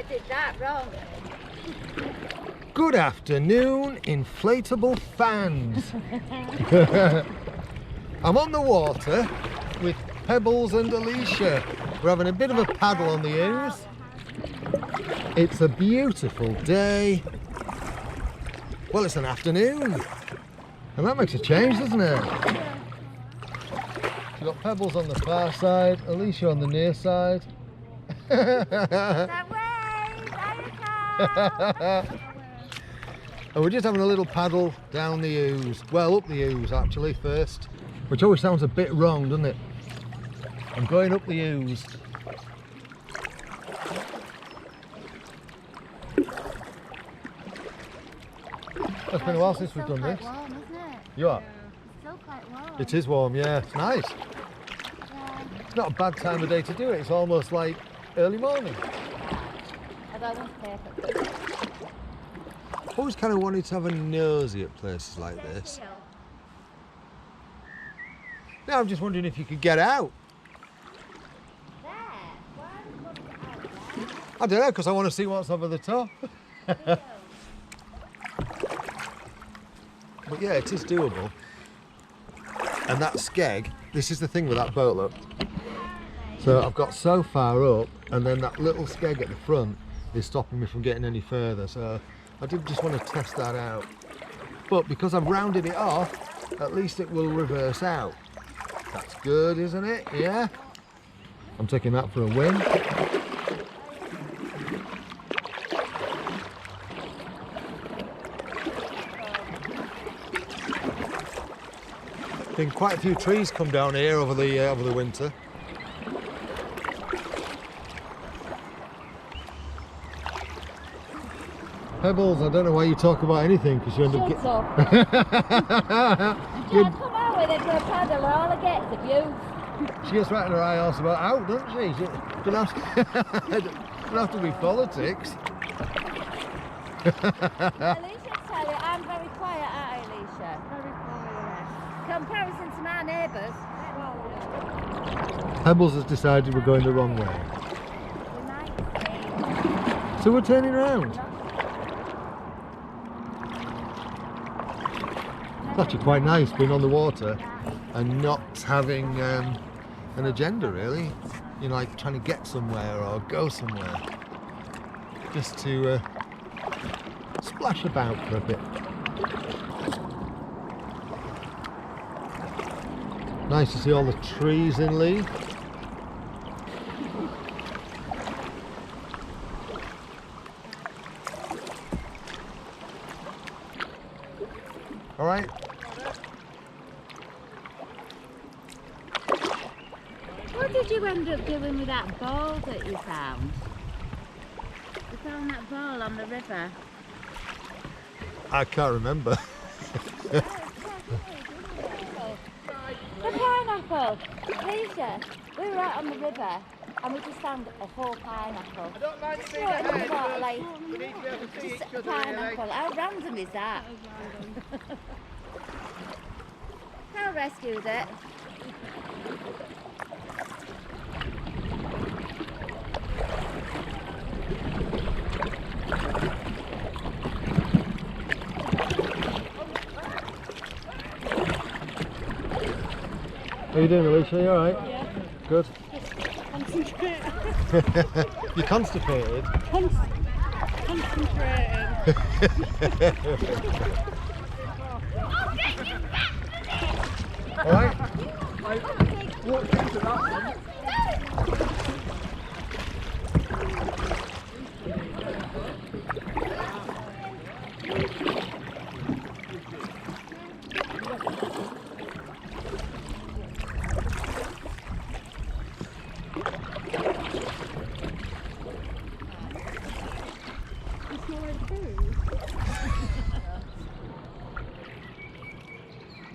did that wrong. Good afternoon, inflatable fans. I'm on the water with Pebbles and Alisha. We're having a bit of a paddle on the Ouse. It's a beautiful day. Well, it's an afternoon. And that makes a change, doesn't it? We've got Pebbles on the far side, Alisha on the near side. That way, And we're just having a little paddle down the Ouse. Well, up the Ouse actually first. Which always sounds a bit wrong, doesn't it? I'm going up the Ouse. It's been a while since we've done this. Warm, isn't it? You are? It's still quite warm. It is warm, yeah. It's nice. Yeah. It's not a bad time of day to do it. It's almost like early morning. Although it's perfect. I've always kind of wanted to have a nosy at places like this. Now I'm just wondering if you could get out. There. Why would you want to get out there? I don't know, because I want to see what's over the top. But yeah, it is doable. And that skeg, this is the thing with that boat, look. So I've got so far up, and then that little skeg at the front is stopping me from getting any further. So I did just want to test that out. But because I've rounded it off, at least it will reverse out. That's good, isn't it? Yeah? I'm taking that for a win. Been quite a few trees come down here over the winter. Pebbles, I don't know why you talk about anything because you end up Shut up. You can't come out with it for a paddle, all I get is abuse. She gets right in her eye arse about out, doesn't she? Don't have to be politics. Alisha tell you, I'm very quiet, aren't I, Alisha? Very quiet. Comparison to my neighbours. Pebbles has decided we're going the wrong way. We might see. So we're turning around. It's actually quite nice being on the water and not having an agenda really. You know, like trying to get somewhere or go somewhere. Just to splash about for a bit. Nice to see all the trees in leaf. All right. What did you end up doing with that ball that you found? You found that ball on the river. I can't remember. The pineapple! Alisha, we were out on the river and we just found a whole pineapple. I don't mind Just seeing floating it in the here, water, but like, we need to be able to see just each a other really. pineapple. How random is that? I rescued it. How you doing, Alisha? You alright? Yeah. Good. Concentrating. You're constipated? Concentrating. Alright? I walked into that one.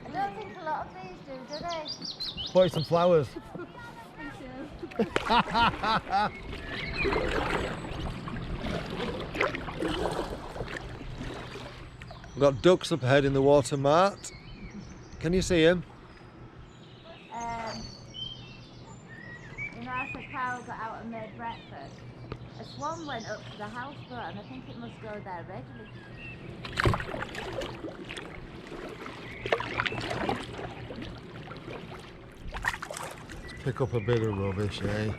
I don't think a lot of these do they? Bought you some flowers. We've got ducks up ahead in the water, Mart. Can you see him? You know, if a cow got out and made breakfast, as swan went up to the houseboat and I think it must go there regularly. Pick up a bit of rubbish, eh?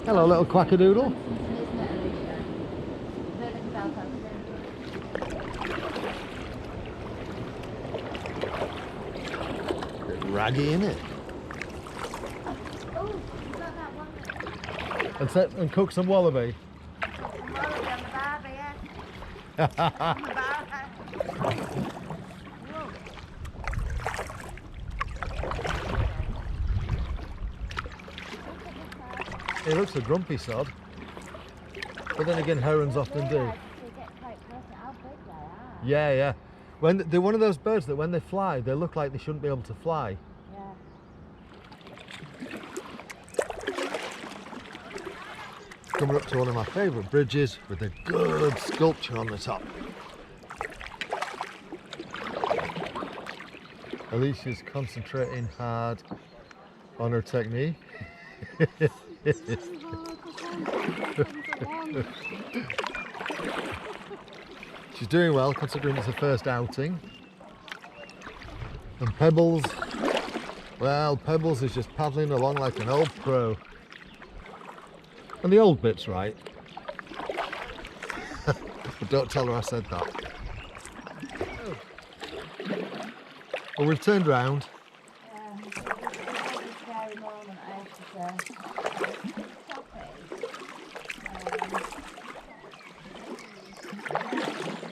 Hello, little quackadoodle. Isn't it, Alisha? Don't look about that. Bit raggy, innit? Oh, you got that one. And cook some wallaby. Wallaby on the barbie, yeah. On the barbie. Whoa. He looks a grumpy sod. But then again, herons often do. They get quite close to how big they are. Yeah, yeah. When they're one of those birds that when they fly, they look like they shouldn't be able to fly. Yeah. Coming up to one of my favourite bridges with a good sculpture on the top. Alicia's concentrating hard on her technique. She's doing well considering it's her first outing. And Pebbles, well, Pebbles is just paddling along like an old pro. And the old bit's right. But don't tell her I said that. Well, we've turned round. Yeah, it's a scary moment, I have to say.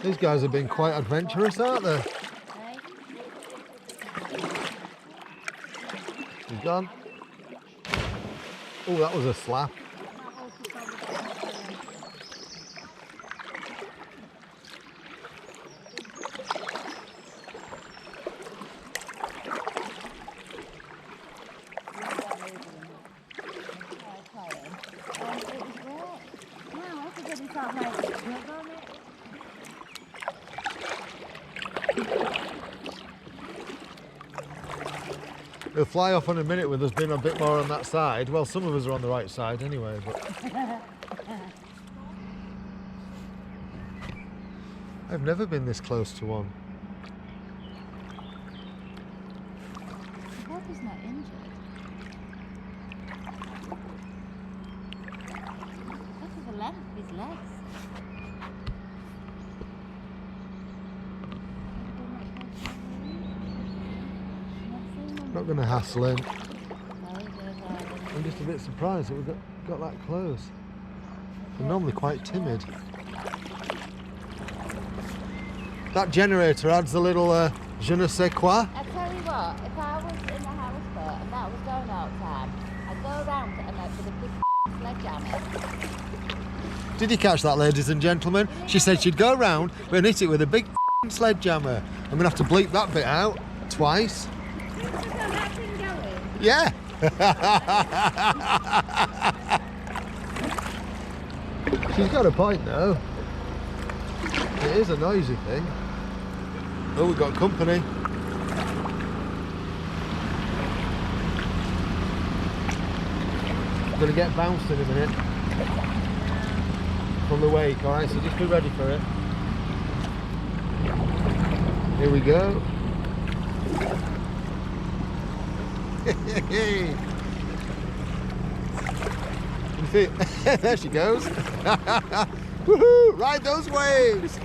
These guys have been quite adventurous, aren't they? Hey? He's gone. Oh, that was a slap. He'll fly off in a minute with us being a bit more on that side. Well, some of us are on the right side anyway, but... I've never been this close to one. I hope he's not injured. Look at the length of his legs. Not going to hassle him. No, he's I'm just a bit surprised that we got that close. I'm normally quite timid. That generator adds a little je ne sais quoi. I tell you what, if I was in the houseboat and that was going all the time, I'd go around and with a big sledgehammer. Did you catch that, ladies and gentlemen? She said she'd go around and hit it with a big sledgehammer. I'm going to have to bleep that bit out twice. Yeah. She's got a point though. It is a noisy thing. Oh, we've got company. Gonna get bounced in a minute from the wake, alright, so just be ready for it. Here we go. You see, there she goes. Woohoo! Ride those waves.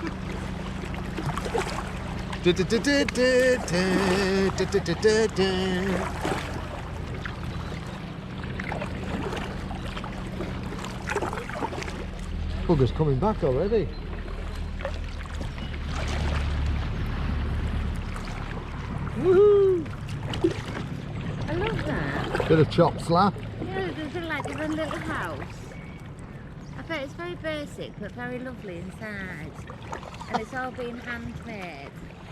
Bugger's coming back already. Woohoo! I love that. Bit of chop slap. Yeah, they feel like they're running little house. I bet it's very basic but very lovely inside. And it's all been handmade.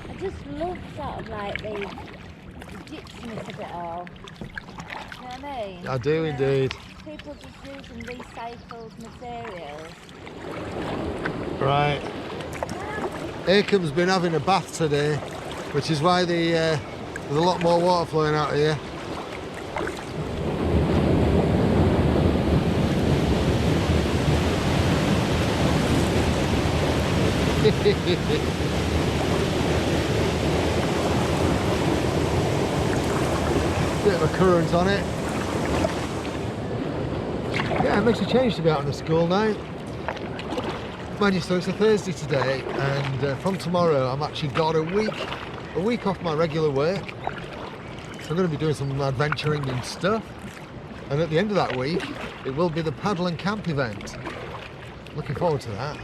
I just love sort of like the gypsiness of it all. You know what I mean? I do indeed. People just using recycled materials. Right. Akeham's been having a bath today, which is why there's a lot more water flowing out of here. Bit of a current on it. Yeah, it makes a change to be out on a school night. Mind you, so it's a Thursday today, and from tomorrow I'm actually got a week off my regular work. So I'm going to be doing some adventuring and stuff. And at the end of that week, it will be the paddle and camp event. Looking forward to that.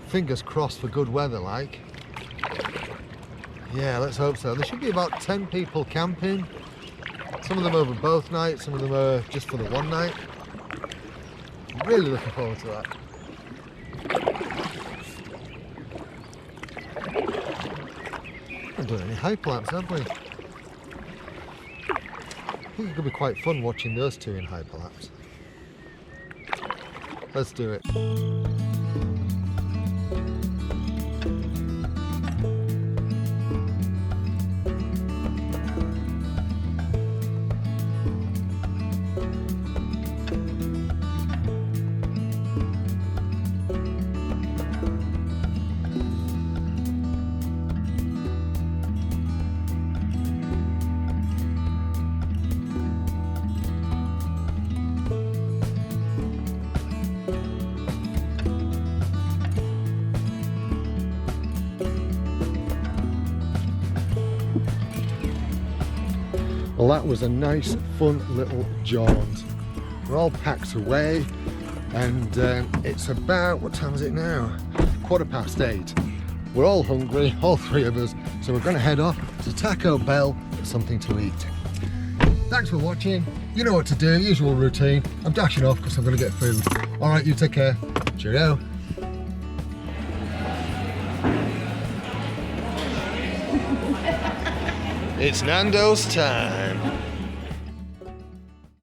Fingers crossed for good weather, like. Yeah, let's hope so. There should be about 10 people camping. Some of them over both nights, some of them are just for the one night. Really looking forward to that. Haven't done any hyperlapse, have we? I think it could be quite fun watching those two in hyperlapse. Let's do it. Well, that was a nice, fun little jaunt. We're all packed away, and it's about, what time is it now? 8:15. We're all hungry, all three of us, so we're going to head off to Taco Bell for something to eat. Thanks for watching. You know what to do, usual routine. I'm dashing off because I'm going to get food. All right, you take care. Cheerio. It's Nando's time.